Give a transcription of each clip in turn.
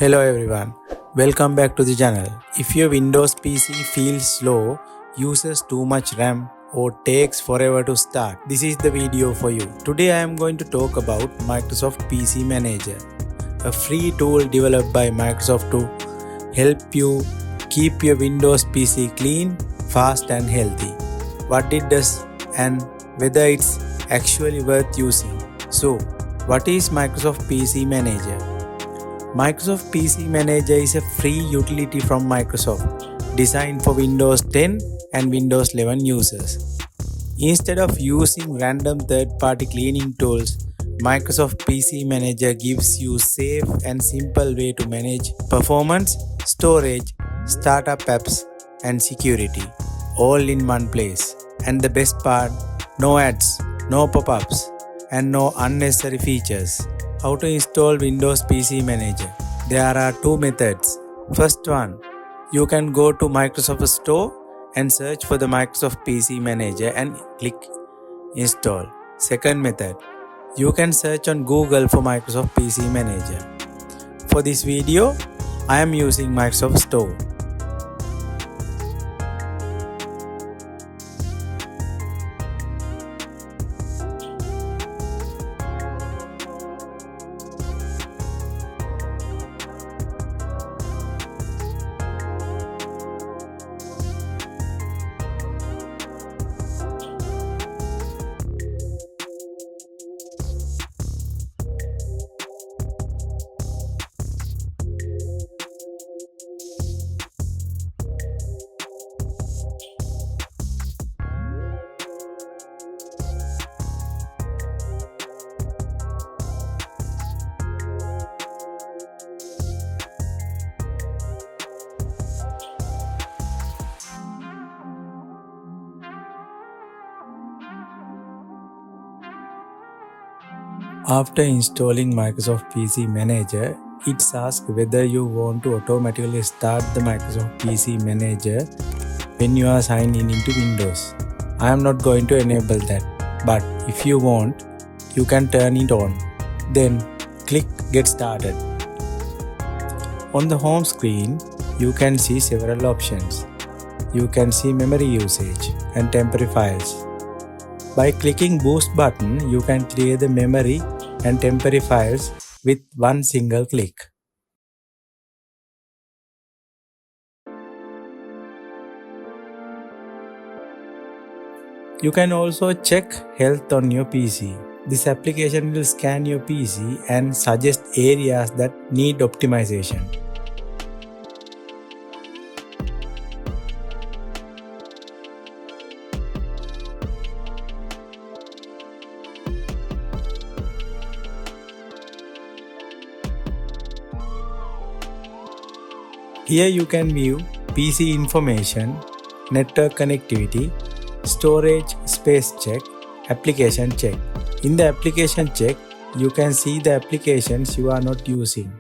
Hello everyone, welcome back to the channel. If your Windows PC feels slow, uses too much RAM or takes forever to start, this is the video for you. Today I am going to talk about Microsoft PC Manager, a free tool developed by Microsoft to help you keep your Windows PC clean, fast and healthy. What it does and whether it's actually worth using. So, what is Microsoft PC Manager? Microsoft PC Manager is a free utility from Microsoft designed for Windows 10 and Windows 11 users. Instead of using random third-party cleaning tools, Microsoft PC Manager gives you a safe and simple way to manage performance, storage, startup apps, and security all in one place. And the best part, no ads, no pop-ups, and no unnecessary features. How to install Windows PC Manager? There are two methods. First one, you can go to Microsoft Store and search for the Microsoft PC Manager and click install. Second method, you can search on Google for Microsoft PC Manager. For this video, I am using Microsoft Store. After installing Microsoft PC Manager, it asks whether you want to automatically start the Microsoft PC Manager when you are signed in into Windows. I am not going to enable that, but if you want, you can turn it on. Then click Get Started. On the home screen, you can see several options. You can see memory usage and temporary files. By clicking Boost button, you can clear the memory and temporary files with one single click. You can also check health on your PC. This application will scan your PC and suggest areas that need optimization. Here you can view PC information, network connectivity, storage space check, application check. In the application check, you can see the applications you are not using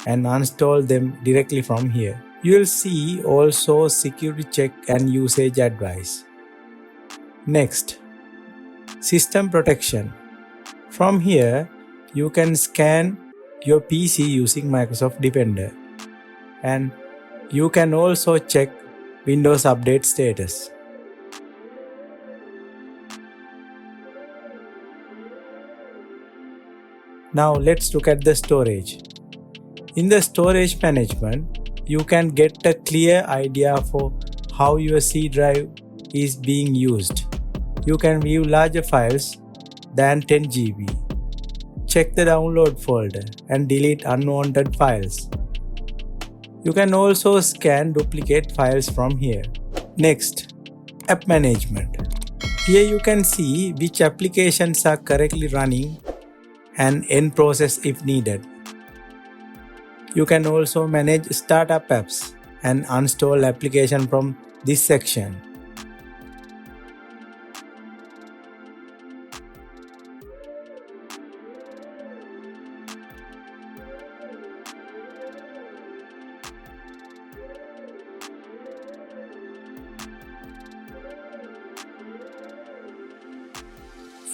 and uninstall them directly from here. You will see also security check and usage advice. Next, system protection. From here, you can scan your PC using Microsoft Defender, and you can also check Windows Update status. Now let's look at the storage. In the storage management, you can get a clear idea for how your C drive is being used. You can view larger files than 10 GB. Check the download folder and delete unwanted files. You can also scan duplicate files from here. Next, app management. Here you can see which applications are currently running and end process if needed. You can also manage startup apps and uninstall application from this section.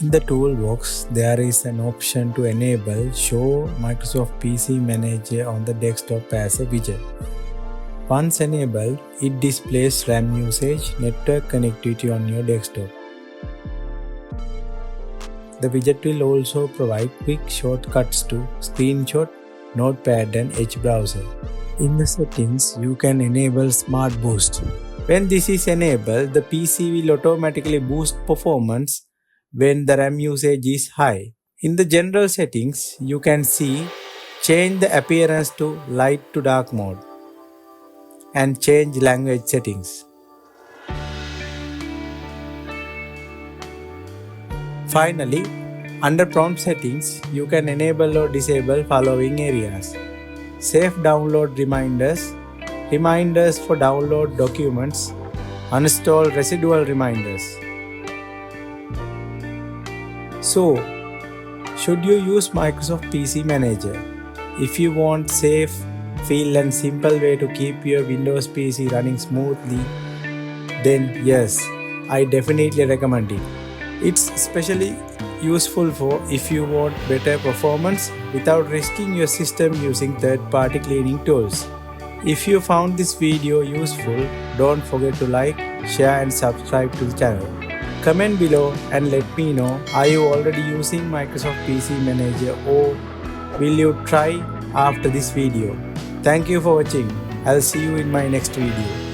In the toolbox, there is an option to enable Show Microsoft PC Manager on the desktop as a widget. Once enabled, it displays RAM usage, network connectivity on your desktop. The widget will also provide quick shortcuts to Screenshot, Notepad and Edge browser. In the settings, you can enable Smart Boost. When this is enabled, the PC will automatically boost performance when the RAM usage is high. In the general settings, you can see change the appearance to light to dark mode and change language settings. Finally, under prompt settings, you can enable or disable following areas: safe download reminders, reminders for download documents, uninstall residual reminders. So, should you use Microsoft PC Manager? If you want safe, feel and simple way to keep your Windows PC running smoothly, then yes, I definitely recommend it. It's especially useful for if you want better performance without risking your system using third-party cleaning tools. If you found this video useful, don't forget to like, share and subscribe to the channel. Comment below and let me know, are you already using Microsoft PC Manager or will you try after this video? Thank you for watching. I'll see you in my next video.